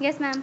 Yes ma'am.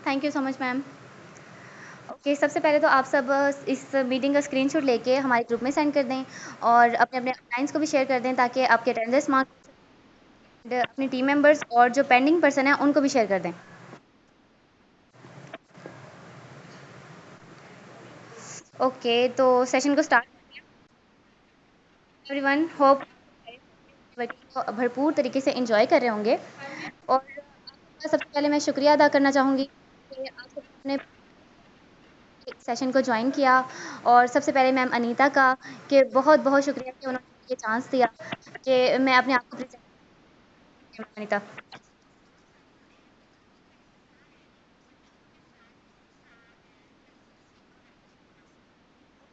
Thank you so much ma'am. Okay, सबसे पहले तो आप सब इस मीटिंग का स्क्रीनशॉट लेके हमारे ग्रुप में सेंड कर दें और अपने-अपने क्लाइंट्स को भी शेयर कर दें ताकि आपके अटेंडेंस मार्क्स अपनी टीम मेंबर्स और जो पेंडिंग पर्सन है उनको भी शेयर कर दें। ओके, तो सेशन को स्टार्ट एवरीवन होप को भरपूर तरीके से एंजॉय कर रहे होंगे और आपका सबसे पहले मैं शुक्रिया अदा करना चाहूँगी कि आप सबने सेशन को ज्वाइन किया और सबसे पहले मैम अनीता का कि बहुत-बहुत शुक्रिया कि उन्होंने ये चांस दिया कि मैं अपने आप को प्रेज़ेंट अनीता।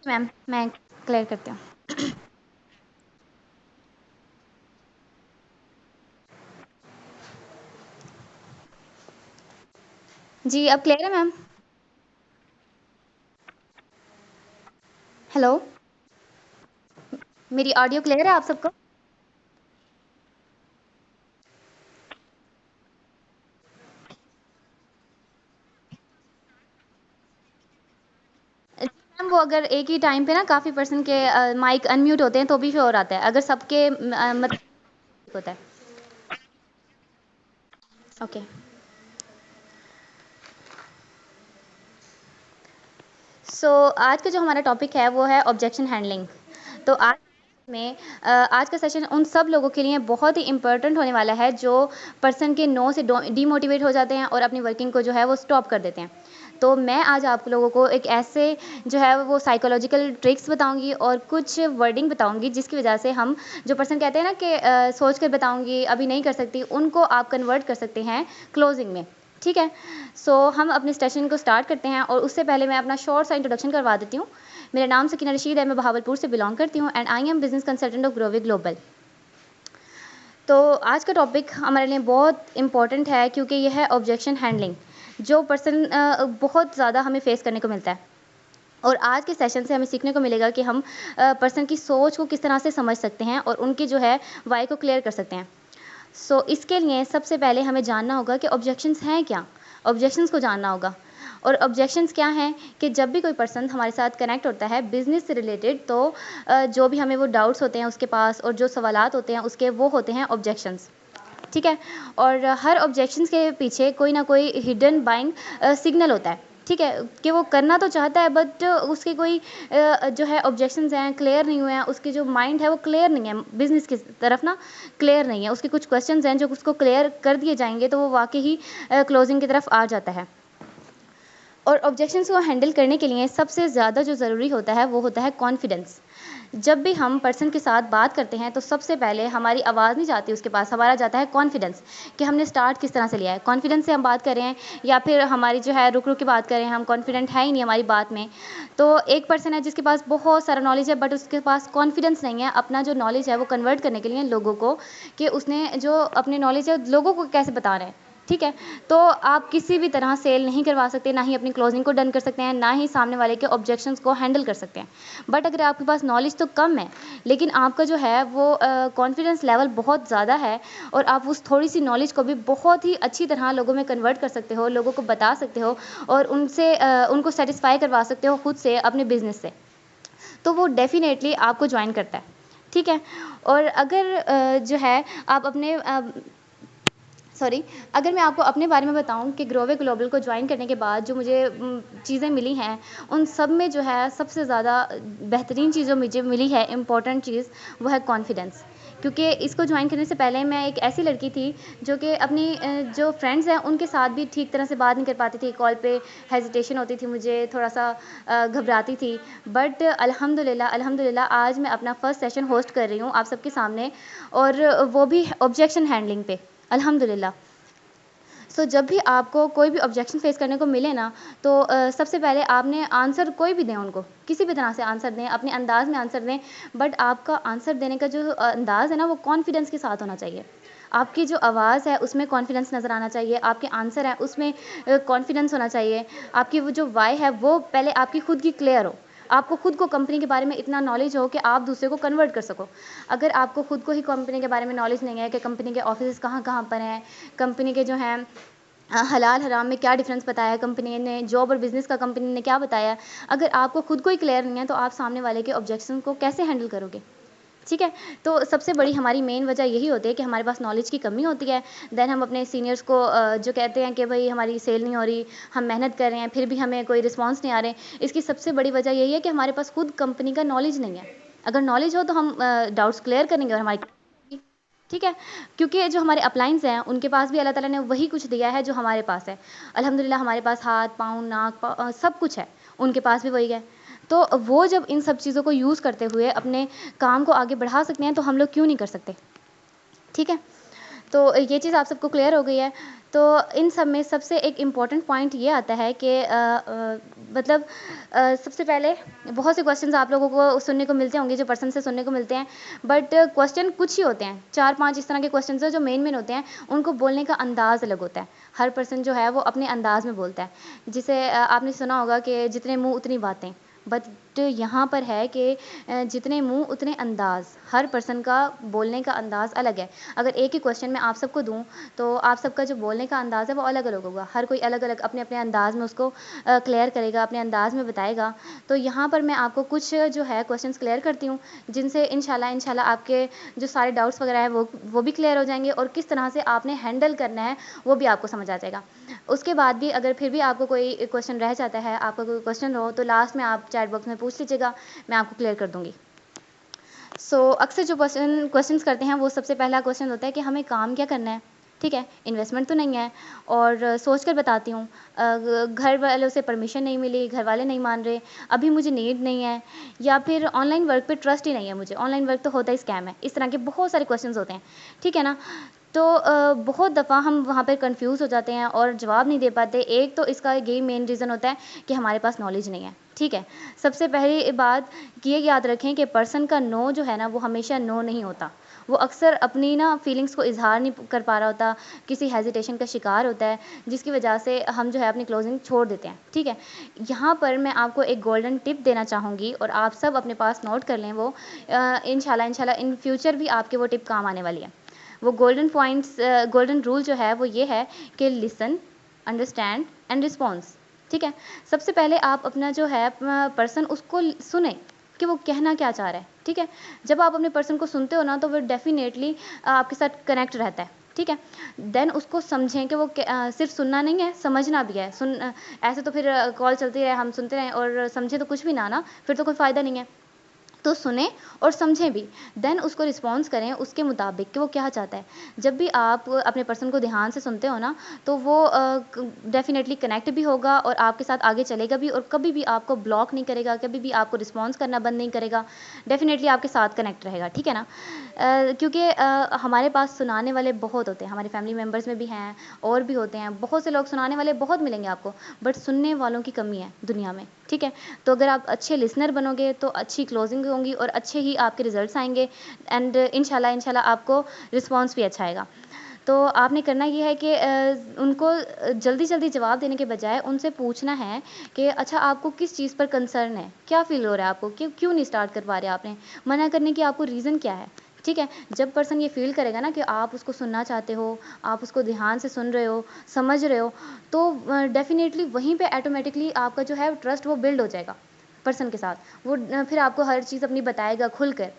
मैम, मैं क्लियर करती हूँ। जी, अब क्लियर है मैम? हेलो? मेरी ऑडियो क्लियर है आप सबको? मैम वो अगर एक ही टाइम पे ना काफ़ी पर्सन के माइक अनम्यूट होते हैं तो भी शोर आता है। अगर सबके मतलब होता है। ओके। सो आज का जो हमारा टॉपिक है वो है ऑब्जेक्शन हैंडलिंग। तो आज में आज का सेशन उन सब लोगों के लिए बहुत ही इम्पोर्टेंट होने वाला है जो पर्सन के नो से डीमोटिवेट हो जाते हैं और अपनी वर्किंग को जो है वो स्टॉप कर देते हैं। तो मैं आज आप लोगों को एक ऐसे जो है वो साइकोलॉजिकल ट्रिक्स बताऊंगी और कुछ वर्डिंग बताऊंगी जिसकी वजह से हम जो पर्सन कहते हैं ना कि सोच कर बताऊंगी अभी नहीं कर सकती उनको आप कन्वर्ट कर सकते हैं क्लोजिंग में। ठीक है। सो हम अपने सेशन को स्टार्ट करते हैं और उससे पहले मैं अपना शॉर्ट सा इंट्रोडक्शन करवा देती हूँ। मेरा नाम सकीना रशीद है, मैं बहावलपुर से बिलोंग करती हूँ and I am business consultant of Grove global. तो आज का टॉपिक हमारे लिए बहुत इंपॉर्टेंट है क्योंकि यह है ऑब्जेक्शन हैंडलिंग जो पर्सन बहुत ज़्यादा हमें फेस करने को मिलता है। और आज के सेशन से हमें सीखने को मिलेगा कि हम पर्सन की सोच को किस तरह से समझ सकते हैं और उनकी जो है वाई को क्लियर कर सकते हैं। सो इसके लिए सबसे पहले हमें जानना होगा कि ऑब्जेक्शंस हैं क्या। ऑब्जेक्शंस को जानना होगा और ऑब्जेक्शंस क्या हैं कि जब भी कोई पर्सन हमारे साथ कनेक्ट होता है बिजनेस से रिलेटेड तो जो भी हमें वो डाउट्स होते हैं उसके पास और जो सवालात होते हैं उसके वो होते हैं ऑब्जेक्शंस। ठीक है। और हर ऑब्जेक्शंस के पीछे कोई ना कोई हिडन बाइंग सिग्नल होता है। ठीक है कि वो करना तो चाहता है बट उसके कोई जो है ऑब्जेक्शंस हैं क्लियर नहीं हुए हैं, उसकी जो माइंड है वो क्लियर नहीं है बिजनेस की तरफ ना, क्लियर नहीं है, उसके कुछ क्वेश्चंस हैं जो उसको क्लियर कर दिए जाएंगे तो वो वाकई ही क्लोजिंग की तरफ आ जाता है। और ऑब्जेक्शंस को हैंडल करने के लिए सबसे ज़्यादा जो ज़रूरी होता है वो होता है कॉन्फिडेंस। जब भी हम पर्सन के साथ बात करते हैं तो सबसे पहले हमारी आवाज़ नहीं जाती उसके पास, हमारा जाता है कॉन्फिडेंस कि हमने स्टार्ट किस तरह से लिया है। कॉन्फिडेंस से हम बात कर रहे हैं या फिर हमारी जो है रुक रुक के बात कर रहे हैं, हम कॉन्फिडेंट है ही नहीं हमारी बात में। तो एक पर्सन है जिसके पास बहुत सारा नॉलेज है बट उसके पास कॉन्फिडेंस नहीं है अपना जो नॉलेज है वो कन्वर्ट करने के लिए लोगों को, कि उसने जो अपने नॉलेज है लोगों को कैसे बता रहे हैं। ठीक है। तो आप किसी भी तरह सेल नहीं करवा सकते, ना ही अपनी क्लोजिंग को डन कर सकते हैं, ना ही सामने वाले के ऑब्जेक्शंस को हैंडल कर सकते हैं। बट अगर आपके पास नॉलेज तो कम है लेकिन आपका जो है वो कॉन्फिडेंस लेवल बहुत ज़्यादा है और आप उस थोड़ी सी नॉलेज को भी बहुत ही अच्छी तरह लोगों में कन्वर्ट कर सकते हो, लोगों को बता सकते हो और उनसे उनको सेटिस्फाई करवा सकते हो खुद से अपने बिजनेस से, तो वो डेफिनेटली आपको ज्वाइन करता है। ठीक है। और अगर जो है आप अपने सॉरी, अगर मैं आपको अपने बारे में बताऊँ कि ग्रोवे ग्लोबल को ज्वाइन करने के बाद जो मुझे चीज़ें मिली हैं, उन सब में जो है सबसे ज़्यादा बेहतरीन चीज़ जो मुझे मिली है, इम्पोर्टेंट चीज़, वो है कॉन्फिडेंस। क्योंकि इसको ज्वाइन करने से पहले मैं एक ऐसी लड़की थी जो कि अपनी जो फ्रेंड्स हैं उनके साथ भी ठीक तरह से बात नहीं कर पाती थी। कॉल पे हेजिटेशन होती थी, मुझे थोड़ा-सा घबराती थी। बट अल्हम्दुलिल्लाह आज मैं अपना फर्स्ट सेशन होस्ट कर रही हूँ आप सबके सामने, और वो भी ऑब्जेक्शन हैंडलिंग पे, अल्हम्दुलिल्लाह। सो जब भी आपको कोई भी ऑब्जेक्शन फेस करने को मिले ना, तो सबसे पहले आपने आंसर कोई भी दें उनको, किसी भी तरह से आंसर दें, अपने अंदाज़ में आंसर दें, बट आपका आंसर देने का जो अंदाज़ है ना, वो कॉन्फिडेंस के साथ होना चाहिए। आपकी जो आवाज़ है उसमें कॉन्फिडेंस नज़र आना चाहिए, आपके आंसर है उसमें कॉन्फिडेंस होना चाहिए। आपकी वो जो वाय है वो पहले आपकी खुद की क्लियर हो। आपको खुद को कंपनी के बारे में इतना नॉलेज हो कि आप दूसरे को कन्वर्ट कर सको। अगर आपको खुद को ही कंपनी के बारे में नॉलेज नहीं है कि कंपनी के ऑफिसेज़ कहाँ-कहाँ पर हैं, कंपनी के जो हैं हलाल हराम में क्या डिफरेंस बताया कंपनी ने, जॉब और बिज़नेस का कंपनी ने क्या बताया, अगर आपको खुद को ही क्लियर नहीं है तो आप सामने वाले के ऑब्जेक्शन को कैसे हैंडल करोगे? ठीक है? तो सबसे बड़ी हमारी मेन वजह यही होती है कि हमारे पास नॉलेज की कमी होती है। देन हम अपने सीनियर्स को जो कहते हैं कि भई हमारी सेल नहीं हो रही, हम मेहनत कर रहे हैं, फिर भी हमें कोई रिस्पॉन्स नहीं आ रहे। इसकी सबसे बड़ी वजह यही है कि हमारे पास खुद कंपनी का नॉलेज नहीं है। अगर नॉलेज हो तो हम डाउट्स क्लियर करेंगे और हमारी ठीक है? क्योंकि जो हमारे अपलाइंस हैं, उनके पास भी अल्लाह ताला ने वही कुछ दिया है जो हमारे पास है। अल्हम्दुलिल्लाह हमारे पास हाथ, पाँव, नाक, सब कुछ है, उनके पास भी वही है। तो वो जब इन सब चीज़ों को यूज़ करते हुए अपने काम को आगे बढ़ा सकते हैं, तो हम लोग क्यों नहीं कर सकते? ठीक है? तो ये चीज़ आप सबको क्लियर हो गई है। तो इन सब में सबसे एक इम्पॉर्टेंट पॉइंट ये आता है कि मतलब सबसे पहले बहुत से क्वेश्चंस आप लोगों को सुनने को मिलते होंगे, जो पर्सन से सुनने को मिलते हैं, बट क्वेश्चन कुछ ही होते हैं, 4-5 इस तरह के क्वेश्चंस हैं जो मेन होते हैं, उनको बोलने का अंदाज़ अलग होता है। हर पर्सन जो है वो अपने अंदाज़ में बोलता है। जिसे आपने सुना होगा कि जितने मुँह उतनी बातें, बट यहाँ पर है कि जितने मुँह उतने अंदाज़, हर पर्सन का बोलने का अंदाज़ अलग है। अगर एक ही क्वेश्चन मैं आप सबको दूँ, तो आप सबका जो बोलने का अंदाज़ है वो अलग-अलग होगा। हर कोई अलग-अलग अपने-अपने अंदाज़ में उसको क्लियर करेगा, अपने अंदाज़ में बताएगा। तो यहाँ पर मैं आपको कुछ जो है क्वेश्चंस क्लियर करती हूँ, जिनसे इंशाल्लाह आपके जो सारे डाउट्स वगैरह हैं वो भी क्लियर हो जाएँगे, और किस तरह से आपने हैंडल करना है, वो भी आपको समझ आ जाएगा। उसके बाद भी अगर फिर भी आपको कोई क्वेश्चन रह जाता है, आपका कोई क्वेश्चन हो, तो लास्ट में आप चैट बॉक्स में पूछ लीजिएगा, मैं आपको क्लियर कर दूँगी। अक्सर जो क्वेश्चंस करते हैं, वो सबसे पहला क्वेश्चन होता है कि हमें काम क्या करना है? ठीक है, इन्वेस्टमेंट तो नहीं है, और सोच कर बताती हूँ, घर वालों से परमिशन नहीं मिली, घर वाले नहीं मान रहे, अभी मुझे नीड नहीं है, या फिर ऑनलाइन वर्क पे ट्रस्ट ही नहीं है मुझे, ऑनलाइन वर्क तो होता ही स्कैम है। इस तरह के बहुत सारे क्वेश्चंस होते हैं, ठीक है ना? तो बहुत दफ़ा हम वहाँ पे कन्फ्यूज़ हो जाते हैं और जवाब नहीं दे पाते। एक तो इसका यही मेन रीज़न होता है कि हमारे पास नॉलेज नहीं है, ठीक है? सबसे पहली बात ये याद रखें कि पर्सन का नो जो है ना, वो हमेशा नो नहीं होता। वो अक्सर अपनी ना फीलिंग्स को इज़हार नहीं कर पा रहा होता, किसी हेजिटेशन का शिकार होता है, जिसकी वजह से हम जो है अपनी क्लोज़िंग छोड़ देते हैं, ठीक है? यहाँ पर मैं आपको एक गोल्डन टिप देना चाहूँगी, और आप सब अपने पास नोट कर लें वो। इंशाल्लाह इन फ्यूचर भी आपके वो टिप काम आने वाली है। वो गोल्डन रूल जो है वो ये है कि लिसन, अंडरस्टैंड एंड रिस्पॉन्स, ठीक है? सबसे पहले आप अपना जो है पर्सन उसको सुने कि वो कहना क्या चाह रहा है, ठीक है? जब आप अपने पर्सन को सुनते हो ना, तो वो डेफ़िनेटली आपके साथ कनेक्ट रहता है, ठीक है? देन उसको समझें कि वो सिर्फ़ सुनना नहीं है, समझना भी है। ऐसे तो फिर कॉल चलती रहे, हम सुनते रहें और समझे तो कुछ भी ना, फिर तो कोई फ़ायदा नहीं है। तो सुनें और समझें भी, देन उसको रिस्पॉन्स करें उसके मुताबिक कि वो क्या चाहता है। जब भी आप अपने पर्सन को ध्यान से सुनते हो ना, तो वो डेफ़िनेटली कनेक्ट भी होगा और आपके साथ आगे चलेगा भी, और कभी भी आपको ब्लॉक नहीं करेगा, कभी भी आपको रिस्पॉन्स करना बंद नहीं करेगा, डेफ़िनेटली आपके साथ कनेक्ट रहेगा, ठीक है ना? क्योंकि हमारे पास सुनाने वाले बहुत होते हैं, हमारे फैमिली मेम्बर्स में भी हैं और भी होते हैं, बहुत से लोग सुनाने वाले बहुत मिलेंगे आपको, बट सुनने वालों की कमी है दुनिया में, ठीक है? तो अगर आप अच्छे लिसनर बनोगे, तो अच्छी क्लोजिंग होंगी और अच्छे ही आपके रिजल्ट्स आएँगे, एंड इंशाल्लाह आपको रिस्पॉन्स भी अच्छा आएगा। तो आपने करना ये है कि उनको जल्दी-जल्दी जवाब देने के बजाय उनसे पूछना है कि अच्छा, आपको किस चीज़ पर कंसर्न है? क्या फ़ील हो रहा है आपको? क्यों नहीं स्टार्ट कर पा रहे आपने? मना करने की आपको रीज़न क्या है? ठीक है? जब पर्सन ये फ़ील करेगा ना कि आप उसको सुनना चाहते हो, आप उसको ध्यान से सुन रहे हो, समझ रहे हो, तो डेफ़िनेटली वहीं पे ऑटोमैटिकली आपका जो है ट्रस्ट वो बिल्ड हो जाएगा पर्सन के साथ। वो फिर आपको हर चीज़ अपनी बताएगा खुलकर।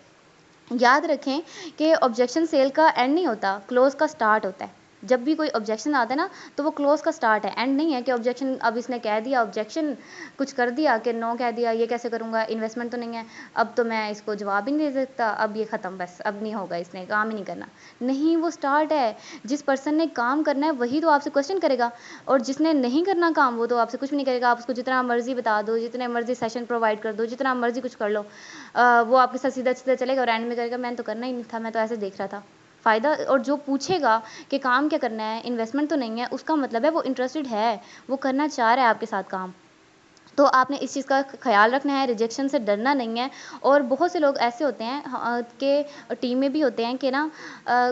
याद रखें कि ऑब्जेक्शन सेल का एंड नहीं होता, क्लोज़ का स्टार्ट होता है। जब भी कोई ऑब्जेक्शन आता है ना, तो वो क्लोज का स्टार्ट है, एंड नहीं है कि ऑब्जेक्शन अब इसने कह दिया, ऑब्जेक्शन कुछ कर दिया कि नो कह दिया, ये कैसे करूँगा, इन्वेस्टमेंट तो नहीं है, अब तो मैं इसको जवाब ही नहीं दे सकता, अब ये ख़त्म, बस अब नहीं होगा, इसने काम ही नहीं करना। नहीं, वो स्टार्ट है। जिस पर्सन ने काम करना है वही तो आपसे क्वेश्चन करेगा, और जिसने नहीं करना काम वो तो आपसे कुछ भी नहीं करेगा। आप उसको जितना मर्जी बता दो, जितने मर्जी सेशन प्रोवाइड कर दो, जितना मर्जी कुछ कर लो, वो आपके साथ सीधा सीधा चलेगा और एंड में करेगा मैंने तो करना ही नहीं था, मैं तो ऐसे देख रहा था। फ़ायदा, और जो पूछेगा कि काम क्या करना है, इन्वेस्टमेंट तो नहीं है, उसका मतलब है वो इंटरेस्टेड है, वो करना चाह रहा है आपके साथ काम। तो आपने इस चीज़ का ख्याल रखना है, रिजेक्शन से डरना नहीं है। और बहुत से लोग ऐसे होते हैं कि टीम में भी होते हैं कि ना,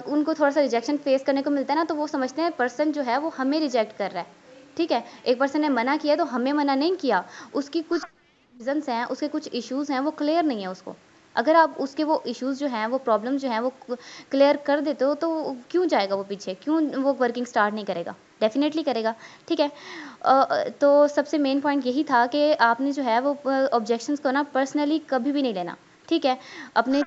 उनको थोड़ा सा रिजेक्शन फेस करने को मिलता है ना, तो वो समझते हैं पर्सन जो है वो हमें रिजेक्ट कर रहा है। ठीक है, एक पर्सन ने मना किया तो हमें मना नहीं किया, उसकी कुछ रीजंस हैं, उसके कुछ इश्यूज़ हैं, वो क्लियर नहीं है उसको। अगर आप उसके वो इश्यूज़ जो हैं, वो प्रॉब्लम जो हैं, वो क्लियर कर देते हो, तो क्यों जाएगा वो पीछे? क्यों वो वर्किंग स्टार्ट नहीं करेगा? डेफ़िनेटली करेगा, ठीक है? तो सबसे मेन पॉइंट यही था कि आपने जो है वो ऑब्जेक्शंस को ना पर्सनली कभी भी नहीं लेना, ठीक है? अपने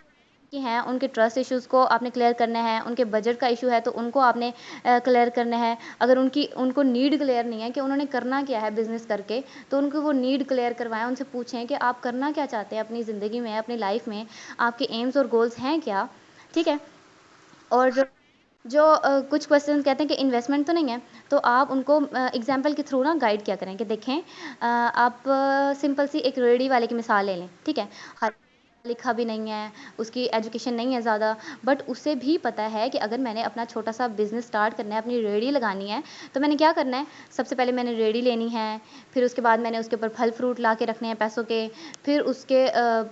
की हैं, उनके ट्रस्ट इश्यूज़ को आपने क्लियर करना है, उनके बजट का इश्यू है तो उनको आपने क्लियर करना है। अगर उनको नीड क्लियर नहीं है कि उन्होंने करना क्या है बिज़नेस करके, तो उनको वो नीड क्लियर करवाएँ, उनसे पूछें कि आप करना क्या चाहते हैं अपनी ज़िंदगी में, अपनी लाइफ़ में, आपके एम्स और गोल्स हैं क्या? ठीक है? और जो कुछ पर्सन्स कहते हैं कि इन्वेस्टमेंट तो नहीं है, तो आप उनको एग्ज़ाम्पल के थ्रू ना गाइड किया करें कि देखें, आप सिंपल सी एक रेहड़ी वाले की मिसाल ले लें, ठीक है? हर लिखा भी नहीं है, उसकी एजुकेशन नहीं है ज़्यादा, बट उसे भी पता है कि अगर मैंने अपना छोटा-सा बिज़नेस स्टार्ट करना है, अपनी रेहड़ी लगानी है, तो मैंने क्या करना है, सबसे पहले मैंने रेहड़ी लेनी है, फिर उसके बाद मैंने उसके ऊपर फल-फ्रूट ला के रखने हैं पैसों के, फिर उसके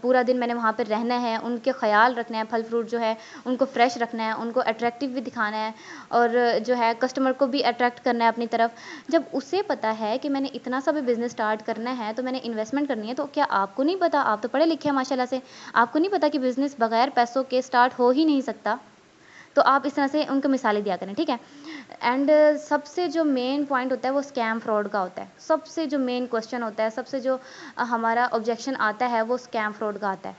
पूरा दिन मैंने वहाँ पे रहना है, उनके ख़्याल रखना है, फल-फ्रूट जो है, उनको फ्रेश रखना है, उनको अट्रैक्टिव भी दिखाना है, और जो है कस्टमर को भी अट्रैक्ट करना है अपनी तरफ। जब उसे पता है कि मैंने इतना सा भी बिज़नेस स्टार्ट करना है, तो मैंने इन्वेस्टमेंट करनी है, तो क्या आपको नहीं पता? आप तो पढ़े लिखे हैं माशाल्लाह से। आपको नहीं पता कि बिज़नेस बगैर पैसों के स्टार्ट हो ही नहीं सकता? तो आप इस तरह से उनको मिसालें दिया करें, ठीक है? एंड सबसे जो मेन पॉइंट होता है वो स्कैम फ्रॉड का होता है। सबसे जो मेन क्वेश्चन होता है, सबसे जो हमारा ऑब्जेक्शन आता है वो स्कैम फ्रॉड का आता है।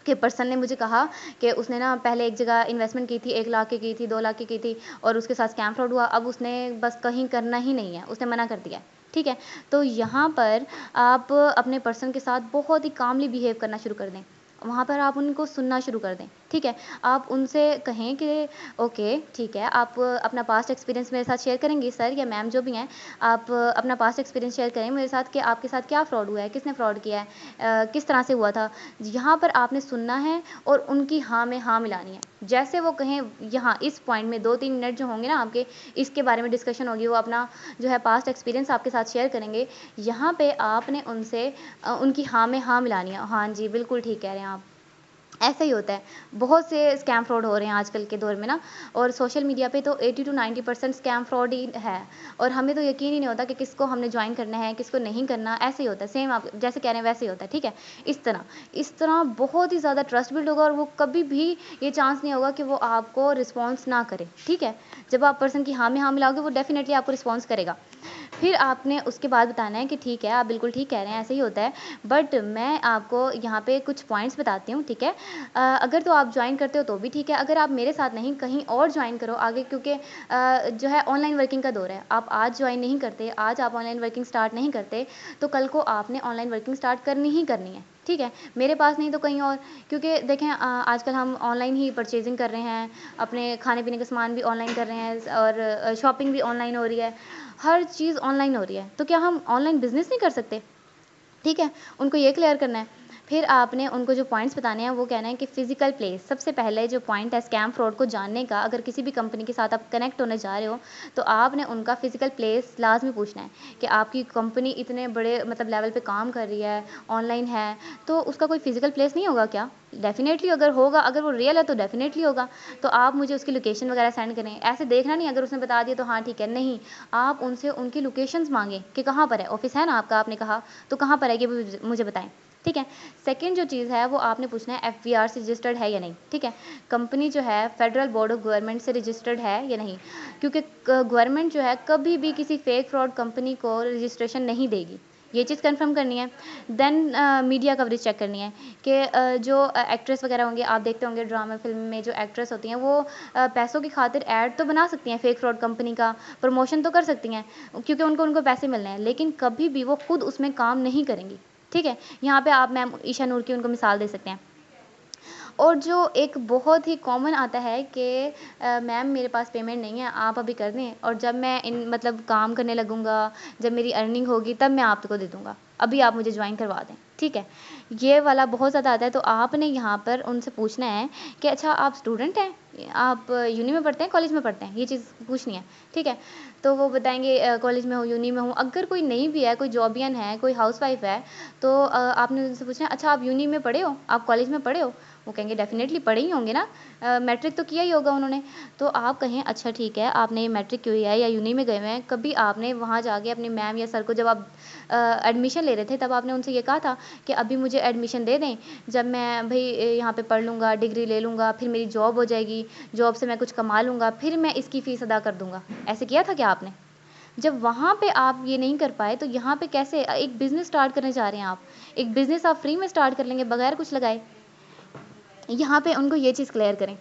कि पर्सन ने मुझे कहा कि उसने ना पहले एक जगह इन्वेस्टमेंट की थी, 1 लाख की थी, 2 लाख की थी, और उसके साथ स्कैम फ्रॉड हुआ। अब उसने बस कहीं करना ही नहीं है, उसने मना कर दिया है, ठीक है? तो यहाँ पर आप अपने पर्सन के साथ बहुत ही कामली बिहेव करना शुरू कर दें। वहाँ पर आप उनको सुनना शुरू कर दें, ठीक है? आप उनसे कहें कि ओके, ठीक है, आप अपना पास्ट एक्सपीरियंस मेरे साथ शेयर करेंगी सर या मैम जो भी हैं, आप अपना पास्ट एक्सपीरियंस शेयर करें मेरे साथ कि आपके साथ क्या फ्रॉड हुआ है, किसने फ्रॉड किया है, किस तरह से हुआ था। यहाँ पर आपने सुनना है और उनकी हाँ में हाँ मिलानी है। जैसे वो कहें, यहाँ इस पॉइंट में 2-3 मिनट जो होंगे ना आपके, इसके बारे में डिस्कशन होगी, वो अपना जो है पास्ट एक्सपीरियंस आपके साथ शेयर करेंगे। यहाँ पे आपने उनसे उनकी हाँ में हाँ मिलानी है। हाँ जी, बिल्कुल ठीक कह रहे हैं आप। ऐसा ही होता है। बहुत से स्कैम फ्रॉड हो रहे हैं आजकल के दौर में ना, और सोशल मीडिया पे तो 80 टू 90% स्कैम फ्रॉड ही है, और हमें तो यकीन ही नहीं होता कि किसको हमने जॉइन करना है, किसको नहीं करना। ऐसे ही होता है, सेम आप जैसे कह रहे हैं वैसे ही होता है, ठीक है? इस तरह बहुत ही ज़्यादा ट्रस्ट बिल्ड होगा, और वो कभी भी ये चांस नहीं होगा कि वो आपको रिस्पॉन्स ना करे, ठीक है? जब आप पर्सन की हाँ में हाँ मिलाओगे, वो डेफ़िनेटली आपको रिस्पॉन्स करेगा। फिर आपने उसके बाद बताना है कि ठीक है, आप बिल्कुल ठीक कह रहे हैं, ऐसे ही होता है, बट मैं आपको यहाँ पे कुछ पॉइंट्स बताती हूँ, ठीक है? अगर तो आप जॉइन करते हो तो भी ठीक है, अगर आप मेरे साथ नहीं कहीं और जॉइन करो आगे, क्योंकि जो है ऑनलाइन वर्किंग का दौर है। आप आज जॉइन नहीं करते, आज आप ऑनलाइन वर्किंग स्टार्ट नहीं करते, तो कल को आपने ऑनलाइन वर्किंग स्टार्ट करनी ही करनी है, ठीक है? मेरे पास नहीं तो कहीं और, क्योंकि देखें आजकल हम ऑनलाइन ही परचेज़िंग कर रहे हैं, अपने खाने-पीने का सामान भी ऑनलाइन कर रहे हैं, और शॉपिंग भी ऑनलाइन हो रही है, हर चीज़ ऑनलाइन हो रही है, तो क्या हम ऑनलाइन बिज़नेस नहीं कर सकते? ठीक है? उनको ये क्लियर करना है। फिर आपने उनको जो पॉइंट्स बताने हैं वो कहना है कि फ़िज़िकल प्लेस, सबसे पहले जो पॉइंट है स्कैम फ्रॉड को जानने का, अगर किसी भी कंपनी के साथ आप कनेक्ट होने जा रहे हो, तो आपने उनका फ़िज़िकल प्लेस लाज़मी पूछना है कि आपकी कंपनी इतने बड़े मतलब लेवल पे काम कर रही है, ऑनलाइन है, तो उसका कोई फ़िज़िकल प्लेस नहीं होगा क्या? डेफ़िनेटली अगर होगा, अगर वो रियल है तो डेफ़िनेटली होगा। तो आप मुझे उसकी लोकेशन वगैरह सेंड करें। ऐसे देखना नहीं, अगर उसने बता दिया तो हाँ ठीक है, नहीं, आप उनसे उनकी लोकेशंस माँगे कि कहाँ पर है, ऑफ़िस है ना आपका आपने कहा, तो कहाँ पर है ये भी मुझे बताएँ। ठीक है? सेकंड जो चीज़ है वो आपने पूछना है एफबीआर से रजिस्टर्ड है या नहीं, ठीक है? कंपनी जो है फेडरल बोर्ड ऑफ गवर्नमेंट से रजिस्टर्ड है या नहीं? क्योंकि क गवर्नमेंट जो है कभी भी किसी फेक फ्रॉड कंपनी को रजिस्ट्रेशन नहीं देगी। ये चीज़ कंफर्म करनी है। देन मीडिया कवरेज चेक करनी है कि जो एक्ट्रेस वगैरह होंगे, आप देखते होंगे ड्रामा फिल्म में जो एक्ट्रेस होती हैं वो पैसों की खातिर ऐड तो बना सकती हैं, फेक फ्रॉड कंपनी का प्रमोशन तो कर सकती हैं क्योंकि उनको उनको पैसे मिलने हैं, लेकिन कभी भी वो खुद उसमें काम नहीं करेंगी। ठीक है, यहाँ पे आप मैम ईशा नूर की उनको मिसाल दे सकते हैं। और जो एक बहुत ही कॉमन आता है कि मैम मेरे पास पेमेंट नहीं है, आप अभी कर दें और जब मैं मतलब काम करने लगूँगा, जब मेरी अर्निंग होगी तब मैं आपको दे दूँगा, अभी आप मुझे ज्वाइन करवा दें। ठीक है, ये वाला बहुत ज़्यादा आता है। तो आपने यहाँ पर उनसे पूछना है कि अच्छा आप स्टूडेंट हैं, आप यूनी में पढ़ते हैं, कॉलेज में पढ़ते हैं, ये चीज़ पूछनी है। ठीक है, तो वो बताएंगे कॉलेज में हूँ, यूनी में हूँ। अगर कोई नहीं भी है, कोई जॉबियन है, कोई हाउसवाइफ है, तो आपने उनसे पूछना है अच्छा आप यूनी में पढ़े हो, आप कॉलेज में पढ़े हो? वो कहेंगे डेफ़िनेटली पढ़े ही होंगे ना, मैट्रिक तो किया ही होगा उन्होंने। तो आप कहें अच्छा ठीक है, आपने मैट्रिक की हुई है या यूनी में गए हुए हैं, कभी आपने वहाँ जाके अपनी मैम या सर को जब आप एडमिशन ले रहे थे तब आपने उनसे ये कहा था कि अभी मुझे एडमिशन दे दें, जब मैं भई यहाँ पे पढ़ लूँगा, डिग्री ले लूँगा, फिर मेरी जॉब हो जाएगी, जॉब से मैं कुछ कमा लूँगा, फिर मैं इसकी फ़ीस अदा कर दूँगा। ऐसे किया था क्या आपने? जब वहाँ पे आप ये नहीं कर पाए, तो यहाँ पे कैसे एक बिज़नेस स्टार्ट करने जा रहे हैं आप। एक बिज़नेस आप फ्री में स्टार्ट कर लेंगे बगैर कुछ लगाए। यहाँ पे उनको ये चीज़ क्लियर करें।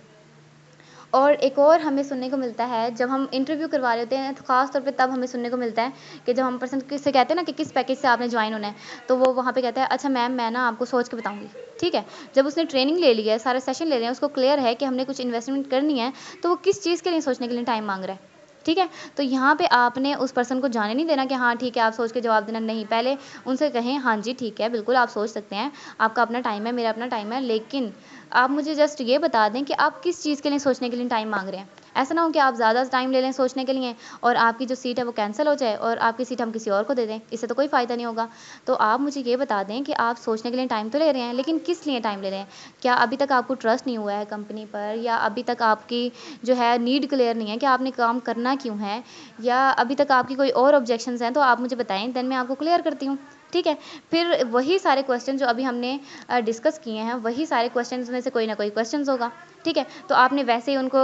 और एक और हमें सुनने को मिलता है जब हम इंटरव्यू करवा रहे होते हैं, तो ख़ास तौर पे तब हमें सुनने को मिलता है कि जब हम पर्सन से कहते हैं ना कि किस पैकेज से आपने ज्वाइन होना है, तो वो वहाँ पे कहता है अच्छा मैम मैं ना आपको सोच के बताऊँगी। ठीक है, जब उसने ट्रेनिंग ले ली है, सारे सेशन ले रहे हैं, उसको क्लियर है कि हमने कुछ इन्वेस्टमेंट करनी है, तो वो किस चीज़ के लिए सोचने के लिए टाइम मांग रहा है। ठीक है, तो यहाँ पे आपने उस पर्सन को जाने नहीं देना कि हाँ ठीक है आप सोच के जवाब देना, नहीं, पहले उनसे कहें हाँ जी ठीक है बिल्कुल आप सोच सकते हैं, आपका अपना टाइम है, मेरा अपना टाइम है, लेकिन आप मुझे जस्ट ये बता दें कि आप किस चीज़ के लिए सोचने के लिए टाइम मांग रहे हैं। ऐसा ना हो कि आप ज़्यादा टाइम ले लें सोचने के लिए और आपकी जो सीट है वो कैंसिल हो जाए और आपकी सीट हम किसी और को दे दें, इससे तो कोई फ़ायदा नहीं होगा। तो आप मुझे ये बता दें कि आप सोचने के लिए टाइम तो ले रहे हैं, लेकिन किस लिए टाइम ले रहे हैं? क्या अभी तक आपको ट्रस्ट नहीं हुआ है कंपनी पर, या अभी तक आपकी जो है नीड क्लियर नहीं है कि आपने काम करना क्यों है, या अभी तक आपकी कोई और ऑब्जेक्शंस हैं, तो आप मुझे बताएँ, देन मैं आपको क्लियर करती हूँ। ठीक है, फिर वही सारे क्वेश्चन जो अभी हमने डिस्कस किए हैं, वही सारे क्वेश्चंस में से कोई ना कोई क्वेश्चंस होगा। ठीक है, तो आपने वैसे ही उनको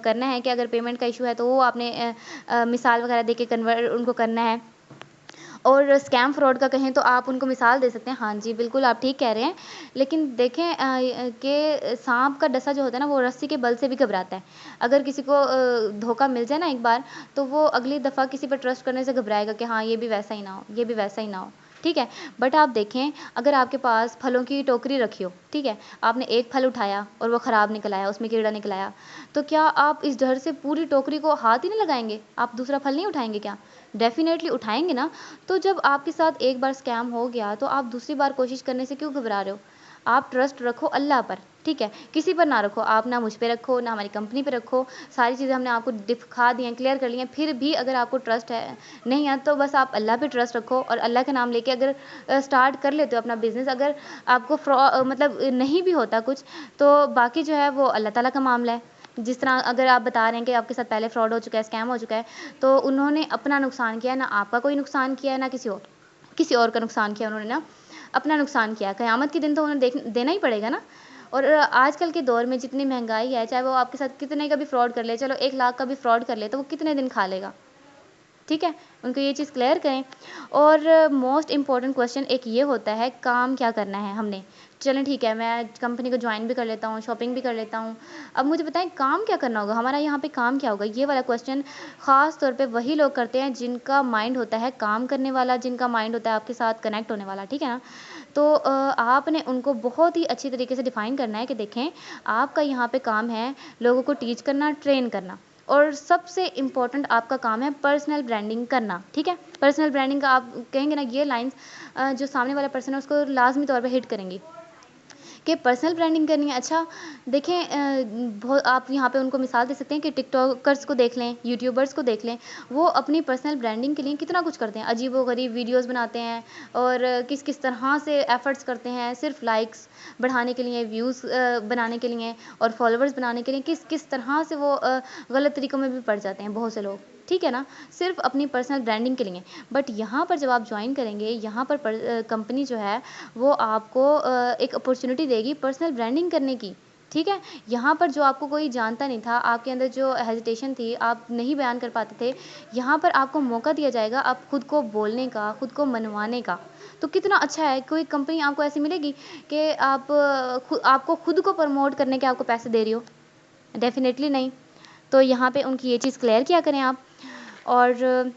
करना है कि अगर पेमेंट का इशू है तो वो आपने मिसाल वगैरह देके कन्वर्ट उनको करना है। और स्कैम फ्रॉड का कहें तो आप उनको मिसाल दे सकते हैं, हाँ जी, बिल्कुल आप ठीक कह रहे हैं। लेकिन देखें कि साँप का डसा जो होता है ना, वो रस्सी के बल से भी घबराता है। अगर किसी को धोखा मिल जाए ना एक बार, तो वो अगली दफ़ा किसी पर ट्रस्ट करने से घबराएगा कि हाँ, ये भी वैसा ही ना हो, ये भी वैसा ही ना हो। ठीक है? बट आप देखें, अगर आपके पास फलों की टोकरी रखी हो, ठीक है? आपने एक फल उठाया और वो ख़राब निकल आया, उसमें कीड़ा निकल आया, तो क्या आप इस डर से पूरी टोकरी को हाथ ही नहीं लगाएँगे? आप दूसरा फल नहीं उठाएँगे क्या? डेफ़िनेटली उठाएँगे ना। तो जब आपके साथ एक बार स्कैम हो गया, तो आप दूसरी बार कोशिश करने से क्यों घबरा रहे हो? आप ट्रस्ट रखो अल्लाह पर, ठीक है? किसी पर ना रखो, आप ना मुझ पे रखो, ना हमारी कंपनी पे रखो। सारी चीज़ें हमने आपको दिखा दी हैं, क्लियर कर ली हैं, फिर भी अगर आपको ट्रस्ट है नहीं है, तो बस आप अल्लाह पे ट्रस्ट रखो और अल्लाह का नाम लेके अगर स्टार्ट कर लेते हो अपना बिज़नेस, अगर आपको मतलब नहीं भी होता कुछ, तो बाकी जो है वो अल्लाह ताला का मामला है। जिस तरह अगर आप बता रहे हैं कि आपके साथ पहले फ्रॉड हो चुका है, स्कैम हो चुका है, तो उन्होंने अपना नुकसान किया है, ना आपका कोई नुकसान किया है, ना किसी और का नुकसान किया उन्होंने ना, अपना नुकसान किया है। क़यामत के दिन तो उन्हें देना ही पड़ेगा ना। और आजकल के दौर में जितनी महँगाई है, चाहे वो आपके साथ कितने का भी फ्रॉड कर ले, चलो 1 लाख का भी फ्रॉड कर ले, तो वो कितने दिन खा लेगा? ठीक है? उनको ये चीज़ क्लियर करें। और मोस्ट इम्पोर्टेंट क्वेश्चन एक ये होता है, काम क्या करना है हमने? चलें ठीक है, मैं कंपनी को जॉइन भी कर लेता हूँ, शॉपिंग भी कर लेता हूँ। अब मुझे बताएँ काम क्या करना होगा? हमारा यहाँ पे काम क्या होगा? ये वाला क्वेश्चन ख़ास तौर पे वही लोग करते हैं जिनका माइंड होता है काम करने वाला, जिनका माइंड होता है आपके साथ कनेक्ट होने वाला, ठीक है ना? तो आपने उनको बहुत ही अच्छी तरीके से डिफ़ाइन करना है कि देखें, आपका यहाँ पे काम है लोगों को टीच करना, ट्रेन करना। और सबसे इम्पोर्टेंट आपका काम है पर्सनल ब्रांडिंग करना, ठीक है? पर्सनल ब्रांडिंग का आप कहेंगे ना, ये लाइन्स जो सामने वाला पर्सन है उसको लाज़मी तौर पे हिट करेंगी कि पर्सनल ब्रांडिंग करनी है। अच्छा देखें, बहुत आप यहाँ पे उनको मिसाल दे सकते हैं कि टिकटॉकर्स को देख लें, यूट्यूबर्स को देख लें, वो अपनी पर्सनल ब्रांडिंग के लिए कितना कुछ करते हैं, अजीबो-गरीब वीडियोज़ बनाते हैं और किस-किस तरह से एफ़र्ट्स करते हैं सिर्फ़ लाइक्स बढ़ाने के लिए, व्यूज़ बनाने के लिए और फॉलोवर्स बनाने के लिए, किस-किस तरह से वो गलत तरीकों में भी पड़ जाते हैं बहुत से लोग, ठीक है ना? सिर्फ़ अपनी पर्सनल ब्रांडिंग के लिए। बट यहाँ पर जब आप जॉइन करेंगे, यहाँ पर कंपनी जो है वो आपको एक अपॉर्च्युनिटी देगी पर्सनल ब्रांडिंग करने की, ठीक है? यहाँ पर जो आपको कोई जानता नहीं था, आपके अंदर जो हेजिटेशन थी, आप नहीं बयान कर पाते थे, यहाँ पर आपको मौका दिया जाएगा आप खुद को बोलने का, खुद को मनवाने का। तो कितना अच्छा है, कोई कंपनी आपको ऐसी मिलेगी कि आपको खुद को प्रमोट करने के आपको पैसे दे रही हो? डेफ़िनेटली नहीं। तो यहाँ पे उनकी ये चीज़ क्लियर किया करें आप। और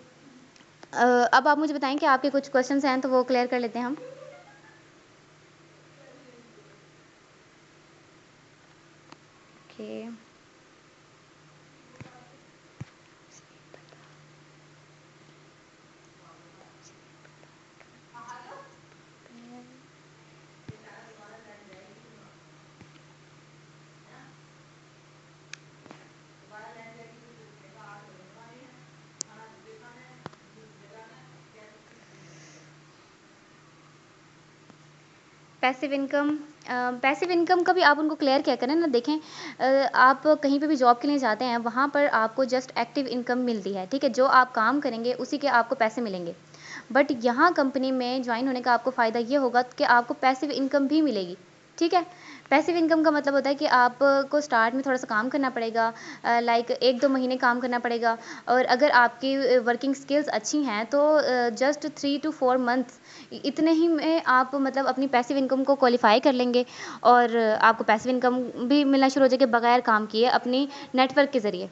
अब आप मुझे बताएँ कि आपके कुछ क्वेश्चन्स हैं तो वो क्लियर कर लेते हैं हम। ओके। पैसिव इनकम का भी आप उनको क्लियर किया करें ना। देखें, आप कहीं पे भी जॉब के लिए जाते हैं, वहाँ पर आपको जस्ट एक्टिव इनकम मिलती है, ठीक है? जो आप काम करेंगे उसी के आपको पैसे मिलेंगे। बट यहाँ कंपनी में जॉइन होने का आपको फ़ायदा ये होगा कि आपको पैसिव इनकम भी मिलेगी, ठीक है? पैसिव इनकम का मतलब होता है कि आपको स्टार्ट में थोड़ा-सा काम करना पड़ेगा, लाइक 1-2 महीने काम करना पड़ेगा, और अगर आपकी वर्किंग स्किल्स अच्छी हैं तो जस्ट 3 टू 4 मंथ्स इतने ही में आप मतलब अपनी पैसिव इनकम को क्वालीफाई कर लेंगे, और आपको पैसिव इनकम भी मिलना शुरू हो जाएगी बगैर काम किए, अपनी नेटवर्क के ज़रिए।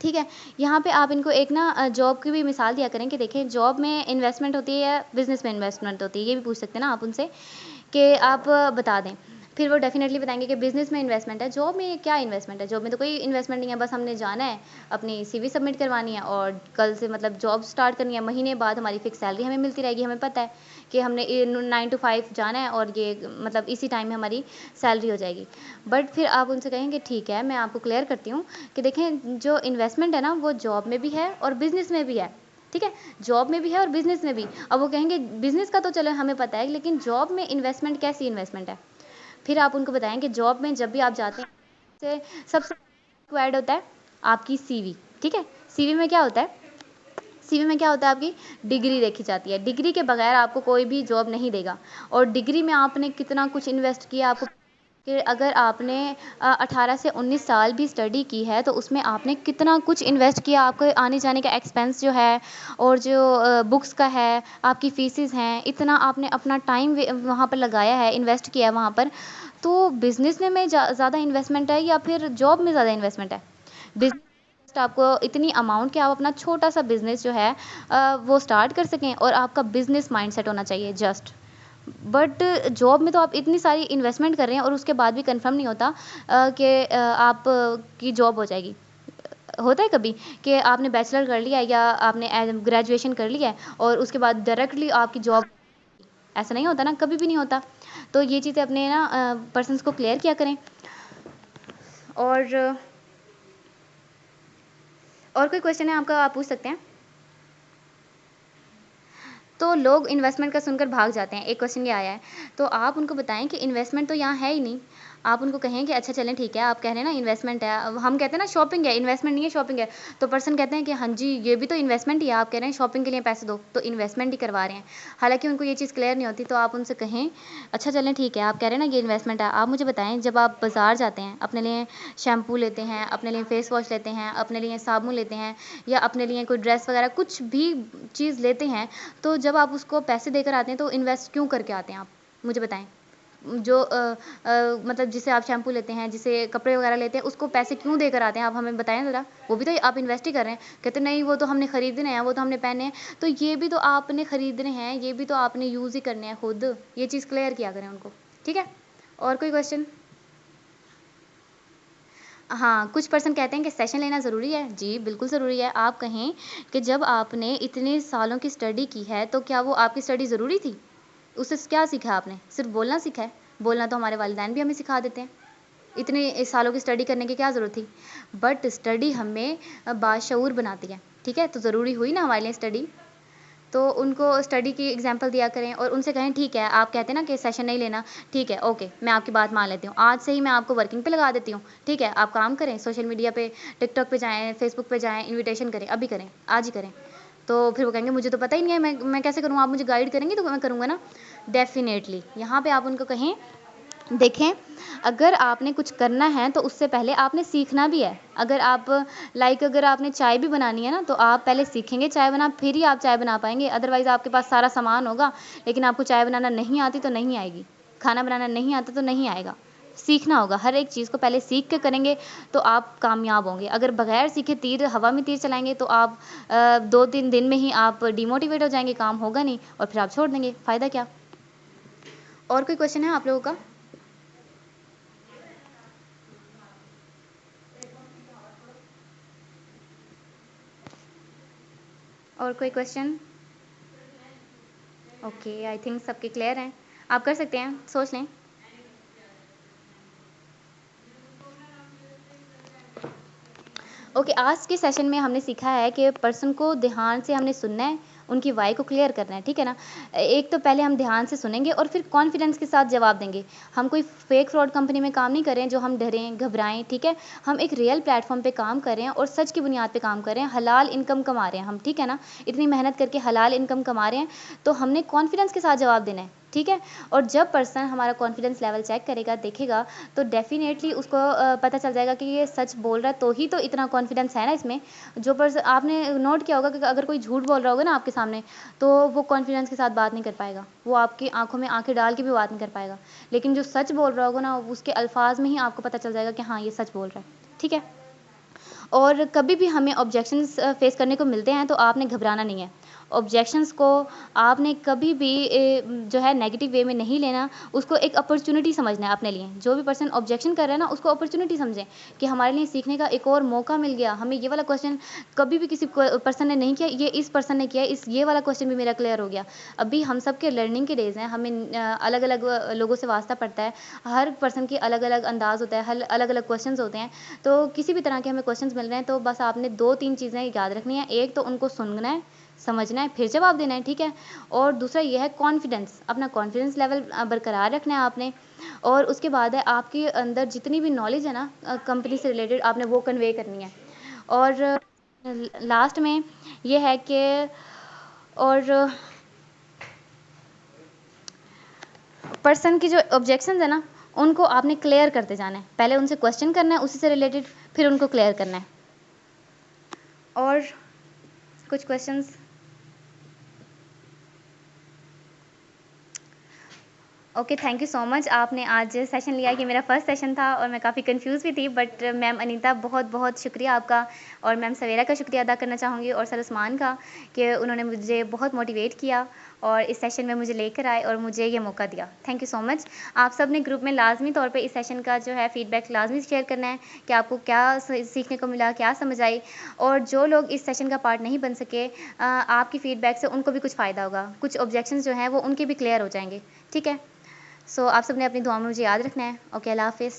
ठीक है? यहाँ पे आप इनको एक ना जॉब की भी मिसाल दिया करें कि देखें, जॉब में इन्वेस्टमेंट होती है या बिज़नेस में इन्वेस्टमेंट होती है, ये भी पूछ सकते हैं ना आप उनसे कि आप बता दें। फिर वो डेफ़िनेटली बताएँगे कि बिज़नेस में इन्वेस्टमेंट है, जॉब में क्या इन्वेस्टमेंट है? जॉब में तो कोई इन्वेस्टमेंट नहीं है, बस हमने जाना है, अपनी सीवी सबमिट करवानी है और कल से मतलब जॉब स्टार्ट करनी है, महीने बाद हमारी फ़िक्स सैलरी हमें मिलती रहेगी, हमें पता है कि हमने 9 टू 5 जाना है और ये मतलब इसी टाइम में हमारी सैलरी हो जाएगी। बट फिर आप उनसे कहेंगे ठीक है, मैं आपको क्लियर करती हूँ कि देखें, जो इन्वेस्टमेंट है ना वो जॉब में भी है और बिज़नेस में भी है, ठीक है? जॉब में भी है और बिज़नेस में भी। अब वो कहेंगे बिज़नेस का तो चलो हमें पता है, लेकिन जॉब में इन्वेस्टमेंट कैसी इन्वेस्टमेंट है? फिर आप उनको बताएँ कि जॉब में जब भी आप जाते हैं, से सबसे रिक्वायर्ड होता है आपकी सीवी, ठीक है? सीवी में क्या होता है? सीवी में क्या होता है, आपकी डिग्री देखी जाती है। डिग्री के बगैर आपको कोई भी जॉब नहीं देगा, और डिग्री में आपने कितना कुछ इन्वेस्ट किया, आपको कि अगर आपने 18 से 19 साल भी स्टडी की है तो उसमें आपने कितना कुछ इन्वेस्ट किया, आपके आने-जाने का एक्सपेंस जो है, और जो बुक्स का है, आपकी फीसेस हैं, इतना आपने अपना टाइम वहाँ पर लगाया है, इन्वेस्ट किया है वहाँ पर। तो बिज़नेस में ज़्यादा इन्वेस्टमेंट है या फिर जॉब में ज़्यादा इन्वेस्टमेंट है? बिज़नेस आपको इतनी अमाउंट कि आप अपना छोटा-सा बिज़नेस जो है वो स्टार्ट कर सकें, और आपका बिज़नेस माइंडसेट होना चाहिए जस्ट। बट जॉब में तो आप इतनी सारी इन्वेस्टमेंट कर रहे हैं और उसके बाद भी कंफर्म नहीं होता कि आप की जॉब हो जाएगी। होता है कभी कि आपने बैचलर कर लिया है या आपने ग्रेजुएशन कर लिया है और उसके बाद डायरेक्टली आपकी जॉब, ऐसा नहीं होता ना, कभी भी नहीं होता। तो ये चीज़ें अपने ना पर्सन्स को क्लियर किया करें। और और कोई क्वेश्चन है आपका, आप पूछ सकते हैं। तो लोग इन्वेस्टमेंट का सुनकर भाग जाते हैं, एक क्वेश्चन ये आया है। तो आप उनको बताएँ कि इन्वेस्टमेंट तो यहाँ है ही नहीं। आप उनको कहें कि अच्छा चलें ठीक है, आप कह रहे हैं ना इन्वेस्टमेंट है। अब हम कहते हैं ना शॉपिंग है, इन्वेस्टमेंट नहीं है शॉपिंग है। तो पर्सन कहते हैं कि हाँ जी, ये भी तो इन्वेस्टमेंट ही है, आप कह रहे हैं शॉपिंग के लिए पैसे दो, तो इन्वेस्टमेंट ही करवा रहे हैं। हालाँकि उनको ये चीज़ क्लियर नहीं होती, तो आप उनसे कहें, अच्छा चलें ठीक है, आप कह रहे हैं ना ये इन्वेस्टमेंट है। आप मुझे बताएँ, जब आप बाज़ार जाते हैं, अपने लिए शैम्पू लेते हैं, अपने लिए फेस वॉश लेते हैं, अपने लिए साबुन लेते हैं, या अपने लिए कोई ड्रेस वगैरह कुछ भी चीज़ लेते हैं, तो जब आप उसको पैसे देकर आते हैं तो इन्वेस्ट क्यों करके आते हैं आप? मुझे बताएँ। जो मतलब जिससे आप शैम्पू लेते हैं, जिससे कपड़े वगैरह लेते हैं, उसको पैसे क्यों देकर आते हैं? आप हमें बताएँ ज़रा। वो भी तो आप इन्वेस्ट ही कर रहे हैं। कहते हैं नहीं, वो तो हमने खरीदने हैं, वो तो हमने पहने हैं। तो ये भी तो आपने खरीदने हैं, ये भी तो आपने यूज़ ही करने हैं खुद। ये चीज़ क्लियर किया करें उनको। ठीक है? और कोई क्वेश्चन? हाँ, कुछ पर्सन कहते हैं कि सेशन लेना ज़रूरी है। जी, बिल्कुल ज़रूरी है। आप कहें कि जब आपने इतने सालों की स्टडी की है, तो क्या वो आपकी स्टडी ज़रूरी थी? उससे क्या सीखा आपने? सिर्फ़ बोलना सीखा है? बोलना तो हमारे वालिदैन भी हमें सिखा देते हैं। इतने सालों की स्टडी करने की क्या ज़रूरत थी? बट स्टडी हमें बाशऊर बनाती है, ठीक है? तो ज़रूरी हुई ना हमारे लिए स्टडी। तो उनको स्टडी की एग्ज़ाम्पल दिया करें और उनसे कहें ठीक है, आप कहते हैं ना कि सेशन नहीं लेना, ठीक है, ओके, मैं आपकी बात मान लेती हूँ। आज से ही मैं आपको वर्किंग पे लगा देती हूँ, ठीक है? आप काम करें, सोशल मीडिया पे, टिकटॉक पे जाएँ, फेसबुक पे जाएँ, इन्विटेशन करें, अभी करें, आज ही करें। तो फिर वो कहेंगे मुझे तो पता ही नहीं है, मैं कैसे करूँ? आप मुझे गाइड करेंगी तो मैं करूँगा ना। डेफ़िनेटली यहाँ पे आप उनको कहें देखें, अगर आपने कुछ करना है तो उससे पहले आपने सीखना भी है। अगर आप अगर आपने चाय भी बनानी है ना, तो आप पहले सीखेंगे चाय बना, फिर ही आप चाय बना पाएँगे। अदरवाइज़ आपके पास सारा सामान होगा, लेकिन आपको चाय बनाना नहीं आती तो नहीं आएगी। खाना बनाना नहीं आता तो नहीं आएगा। सीखना होगा, हर एक चीज़ को पहले सीख के करेंगे तो आप कामयाब होंगे। अगर बगैर सीखे तीर हवा में तीर चलाएँगे तो आप 2-3 दिन में ही आप डिमोटिवेट हो जाएँगे, काम होगा नहीं और फिर आप छोड़ देंगे, फ़ायदा क्या? और कोई क्वेश्चन है आप लोगों का? और कोई क्वेश्चन? ओके, आई थिंक सबके क्लियर हैं। आप कर सकते हैं, सोच लें। ओके, आज के सेशन में हमने सीखा है कि पर्सन को ध्यान से हमने सुनना है, उनकी वाई को क्लियर करना है, ठीक है ना? एक तो पहले हम ध्यान से सुनेंगे और फिर कॉन्फिडेंस के साथ जवाब देंगे। हम कोई फेक फ्रॉड कंपनी में काम नहीं कर रहे हैं जो हम डरें, घबराएं, ठीक है? हम एक रियल प्लेटफॉर्म पे काम कर रहे हैं और सच की बुनियाद पे काम कर रहे हैं, हलाल इनकम कमा रहे हैं हम, ठीक है ना? इतनी मेहनत करके हलाल इनकम कमा रहे हैं, तो हमने कॉन्फिडेंस के साथ जवाब देना है, ठीक है? और जब पर्सन हमारा कॉन्फिडेंस लेवल चेक करेगा, देखेगा, तो डेफ़िनेटली उसको पता चल जाएगा कि ये सच बोल रहा है, तो ही तो इतना कॉन्फिडेंस है ना इसमें। जो पर्सन आपने नोट किया होगा कि अगर कोई झूठ बोल रहा होगा ना आपके सामने, तो वो कॉन्फिडेंस के साथ बात नहीं कर पाएगा। वो आपकी आँखों में आँखें डाल के भी बात नहीं कर पाएगा। लेकिन जो सच बोल रहा होगा ना, उसके अल्फ़ाज़ में ही आपको पता चल जाएगा कि हाँ, ये सच बोल रहा है। ठीक है? और कभी भी हमें ऑब्जेक्शंस फेस करने को मिलते हैं तो आपने घबराना नहीं है। ऑब्जेक्शंस को आपने कभी भी जो है नेगेटिव वे में नहीं लेना, उसको एक अपॉर्च्युनिटी समझना है अपने लिए। जो भी पर्सन ऑब्जेक्शन कर रहा है ना, उसको अपॉर्च्युनिटी समझें कि हमारे लिए सीखने का एक और मौका मिल गया। हमें ये वाला क्वेश्चन कभी भी किसी पर्सन ने नहीं किया, ये इस पर्सन ने किया, ये वाला क्वेश्चन भी मेरा क्लियर हो गया। अभी हम सब के लर्निंग के डेज़ हैं, हमें अलग-अलग लोगों से वास्ता पड़ता है। हर पर्सन की अलग-अलग अंदाज़ होता है, हल अलग-अलग क्वेश्चंस होते हैं। तो किसी भी तरह के हमें क्वेश्चंस मिल रहे हैं तो बस आपने 2-3 चीज़ें याद रखनी है। एक तो उनको सुनना है, समझना है, फिर जवाब देना है, ठीक है? और दूसरा ये है कॉन्फिडेंस, अपना कॉन्फिडेंस लेवल बरकरार रखना है आपने। और उसके बाद है आपके अंदर जितनी भी नॉलेज है ना कंपनी से रिलेटेड, आपने वो कन्वे करनी है। और लास्ट में ये है कि और पर्सन की जो ऑब्जेक्शंस है ना, उनको आपने क्लियर करते जाना है। पहले उनसे क्वेश्चन करना है उसी से रिलेटेड, फिर उनको क्लियर करना है। और कुछ questions? Okay, thank you so much. आपने आज सेशन लिया। कि मेरा फर्स्ट सेशन था और मैं काफ़ी कंफ्यूज भी थी, बट मैम अनीता, बहुत बहुत शुक्रिया आपका। और मैम सवेरा का शुक्रिया अदा करना चाहूँगी, और सर उस्मान का, कि उन्होंने मुझे बहुत मोटिवेट किया और इस सेशन में मुझे लेकर आए और मुझे ये मौका दिया। Thank you so much. आप सब ने ग्रुप में लाजमी तौर पे इस सेशन का जो है फीडबैक लाजमी शेयर करना है कि आपको क्या सीखने को मिला, क्या समझ आई। और जो लोग इस सेशन का पार्ट नहीं बन सके, आपकी फीडबैक से उनको भी कुछ फ़ायदा होगा। कुछ ऑब्जेक्शंस जो हैं वो उनके भी क्लियर हो जाएंगे। ठीक है? सो आप सबने अपनी दुआ में मुझे याद रखना है। ओके, अल्लाह हाफ़िज़।